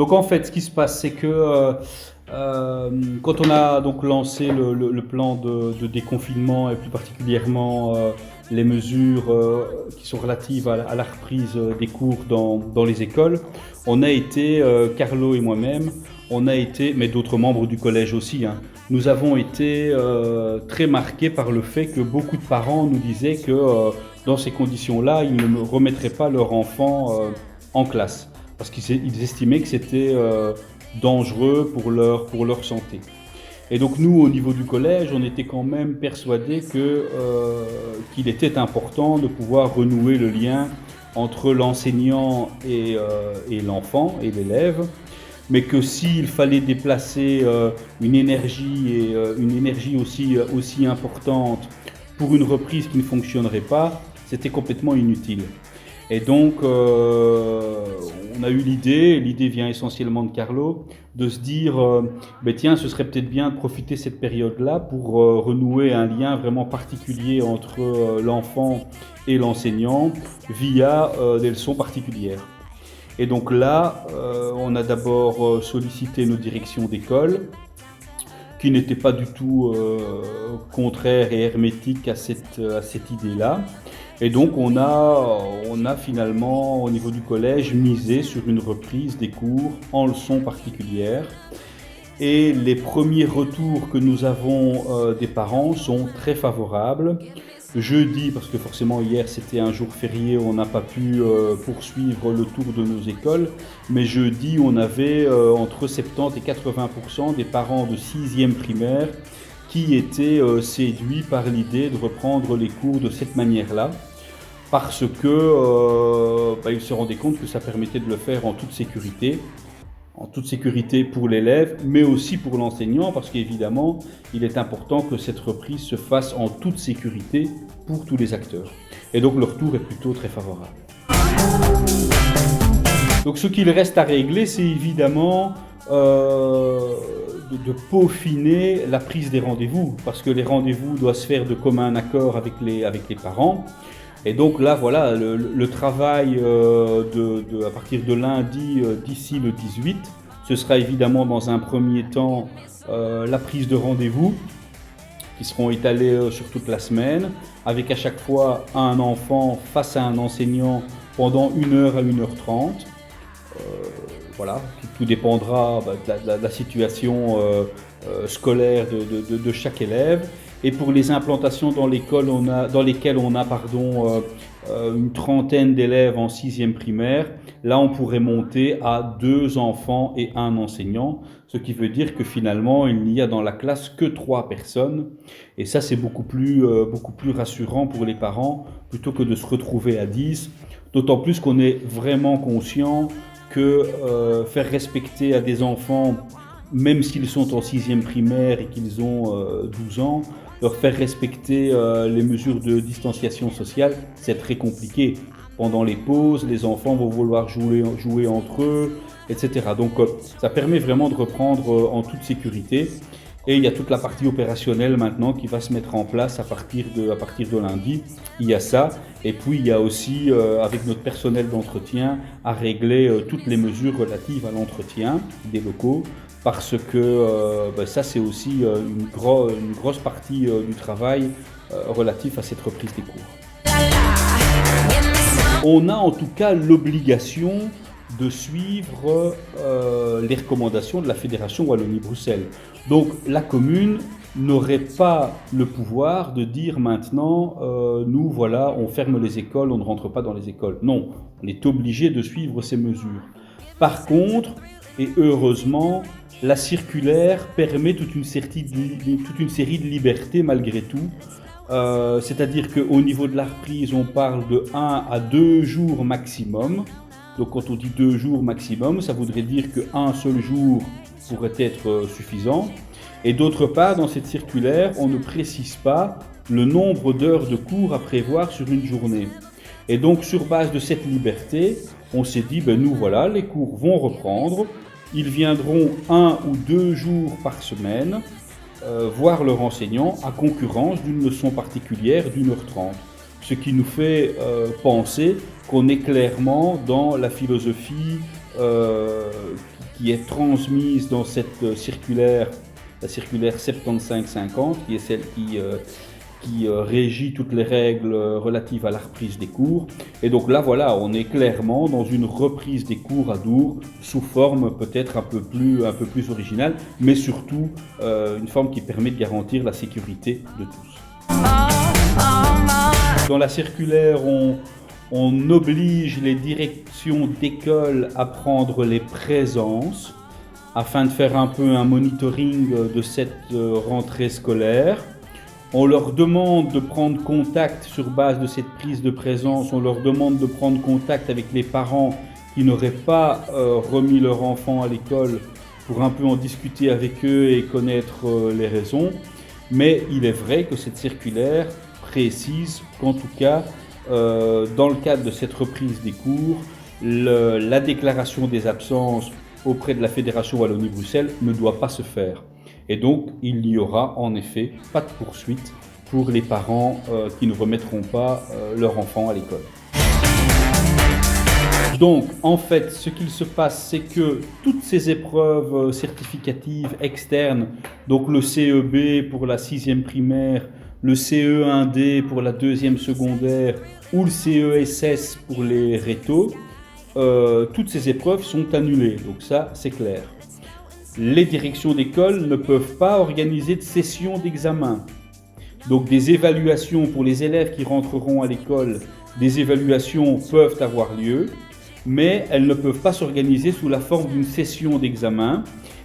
Donc en fait, ce qui se passe, c'est que quand on a donc lancé le plan de déconfinement et plus particulièrement les mesures qui sont relatives à la reprise des cours dans les écoles, on a été, Carlo et moi-même, on a été, mais d'autres membres du collège aussi, hein, nous avons été très marqués par le fait que beaucoup de parents nous disaient que dans ces conditions-là, ils ne remettraient pas leur enfant en classe parce qu'ils estimaient que c'était dangereux pour leur santé. Et donc nous, au niveau du collège, on était quand même persuadés qu'il était important de pouvoir renouer le lien entre l'enseignant et l'enfant et l'élève, mais que s'il fallait déplacer une énergie aussi importante pour une reprise qui ne fonctionnerait pas, c'était complètement inutile. Et donc, on a eu l'idée vient essentiellement de Carlo, de se dire, tiens, ce serait peut-être bien de profiter de cette période-là pour renouer un lien vraiment particulier entre l'enfant et l'enseignant via des leçons particulières. Et donc là, on a d'abord sollicité nos directions d'école, qui n'étaient pas du tout contraires et hermétiques à cette idée-là. Et donc on a finalement, au niveau du collège, misé sur une reprise des cours en leçons particulières. Et les premiers retours que nous avons des parents sont très favorables. Jeudi, parce que forcément hier c'était un jour férié, on n'a pas pu poursuivre le tour de nos écoles, mais jeudi on avait entre 70 et 80% des parents de 6e primaire qui étaient séduits par l'idée de reprendre les cours de cette manière-là, parce que ils se rendaient compte que ça permettait de le faire en toute sécurité pour l'élève, mais aussi pour l'enseignant, parce qu'évidemment, il est important que cette reprise se fasse en toute sécurité pour tous les acteurs. Et donc le retour est plutôt très favorable. Donc ce qu'il reste à régler, c'est évidemment de peaufiner la prise des rendez-vous, parce que les rendez-vous doivent se faire de commun accord avec les parents. Et donc là, voilà, le travail à partir de lundi, d'ici le 18, ce sera évidemment dans un premier temps la prise de rendez-vous, qui seront étalés sur toute la semaine, avec à chaque fois un enfant face à un enseignant pendant 1h à 1h30. Voilà, tout dépendra de la situation scolaire de chaque élève. Et pour les implantations dans lesquelles on a une trentaine d'élèves en 6e primaire, là on pourrait monter à 2 enfants et 1 enseignant, ce qui veut dire que finalement il n'y a dans la classe que 3 personnes. Et ça c'est beaucoup plus rassurant pour les parents plutôt que de se retrouver à 10, d'autant plus qu'on est vraiment conscient que faire respecter à des enfants, même s'ils sont en 6e primaire et qu'ils ont 12 ans, leur faire respecter les mesures de distanciation sociale, c'est très compliqué. Pendant les pauses, les enfants vont vouloir jouer entre eux, etc. Donc ça permet vraiment de reprendre en toute sécurité. Et il y a toute la partie opérationnelle maintenant qui va se mettre en place à partir de lundi. Il y a ça. Et puis il y a aussi, avec notre personnel d'entretien, à régler toutes les mesures relatives à l'entretien des locaux. Parce que ça c'est aussi une grosse partie du travail relatif à cette reprise des cours. On a en tout cas l'obligation de suivre les recommandations de la Fédération Wallonie-Bruxelles. Donc la commune n'aurait pas le pouvoir de dire maintenant nous voilà, on ferme les écoles, on ne rentre pas dans les écoles. Non, on est obligé de suivre ces mesures. Par contre, et heureusement, la circulaire permet toute une série de libertés malgré tout. C'est-à-dire qu'au niveau de la reprise, on parle de 1 à 2 jours maximum. Donc quand on dit 2 jours maximum, ça voudrait dire qu'un seul jour pourrait être suffisant. Et d'autre part, dans cette circulaire, on ne précise pas le nombre d'heures de cours à prévoir sur une journée. Et donc sur base de cette liberté, on s'est dit, nous voilà, les cours vont reprendre. Ils viendront 1 ou 2 jours par semaine voir leur enseignant à concurrence d'une leçon particulière d'1h30. Ce qui nous fait penser qu'on est clairement dans la philosophie qui est transmise dans cette circulaire, la circulaire 75-50, qui est celle qui régit toutes les règles relatives à la reprise des cours. Et donc là, voilà, on est clairement dans une reprise des cours à Dour sous forme peut-être un peu plus originale, mais surtout une forme qui permet de garantir la sécurité de tous. Dans la circulaire, on oblige les directions d'école à prendre les présences afin de faire un peu un monitoring de cette rentrée scolaire. On leur demande de prendre contact sur base de cette prise de présence, on leur demande de prendre contact avec les parents qui n'auraient pas remis leur enfant à l'école pour un peu en discuter avec eux et connaître les raisons. Mais il est vrai que cette circulaire précise qu'en tout cas, dans le cadre de cette reprise des cours, la déclaration des absences auprès de la Fédération Wallonie-Bruxelles ne doit pas se faire. Et donc, il n'y aura en effet pas de poursuite pour les parents qui ne remettront pas leur enfant à l'école. Donc, en fait, ce qu'il se passe, c'est que toutes ces épreuves certificatives externes, donc le CEB pour la 6e primaire, le CE1D pour la 2e secondaire ou le CESS pour les rétos, toutes ces épreuves sont annulées. Donc ça, c'est clair. Les directions d'école ne peuvent pas organiser de session d'examen. Donc des évaluations pour les élèves qui rentreront à l'école, des évaluations peuvent avoir lieu, mais elles ne peuvent pas s'organiser sous la forme d'une session d'examen.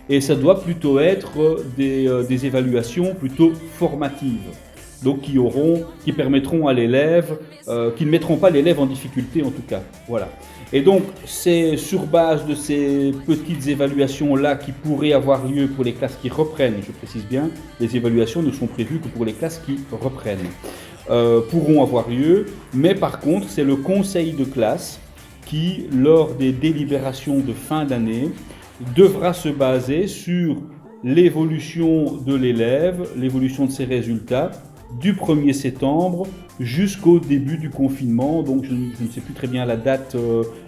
Et ça doit plutôt être des évaluations plutôt formatives. Donc qui permettront à l'élève, qui ne mettront pas l'élève en difficulté en tout cas. Voilà. Et donc c'est sur base de ces petites évaluations-là qui pourraient avoir lieu pour les classes qui reprennent, je précise bien, les évaluations ne sont prévues que pour les classes qui reprennent, pourront avoir lieu, mais par contre c'est le conseil de classe qui, lors des délibérations de fin d'année, devra se baser sur l'évolution de l'élève, l'évolution de ses résultats, du 1er septembre jusqu'au début du confinement, donc je ne sais plus très bien la date,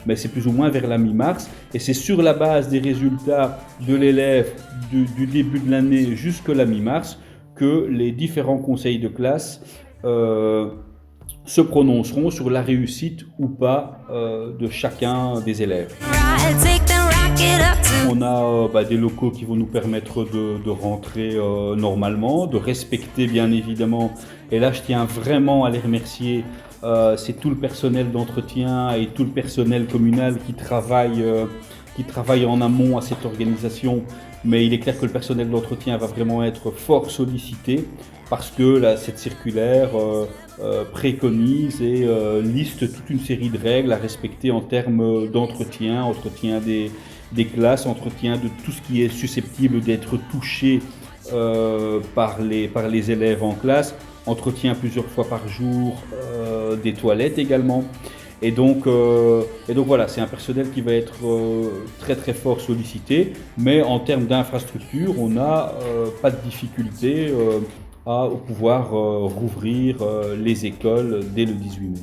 mais c'est plus ou moins vers la mi-mars, et c'est sur la base des résultats de l'élève du début de l'année jusqu'à la mi-mars que les différents conseils de classe se prononceront sur la réussite ou pas de chacun des élèves. On a des locaux qui vont nous permettre de rentrer normalement, de respecter bien évidemment, et là je tiens vraiment à les remercier, c'est tout le personnel d'entretien et tout le personnel communal qui travaille en amont à cette organisation, mais il est clair que le personnel d'entretien va vraiment être fort sollicité parce que là, cette circulaire préconise et liste toute une série de règles à respecter en termes d'entretien, entretien des classes, entretien de tout ce qui est susceptible d'être touché par les élèves en classe, entretien plusieurs fois par jour des toilettes également. Et donc voilà, c'est un personnel qui va être très très fort sollicité, mais en termes d'infrastructure, on n'a pas de difficulté à pouvoir rouvrir les écoles dès le 18 mai.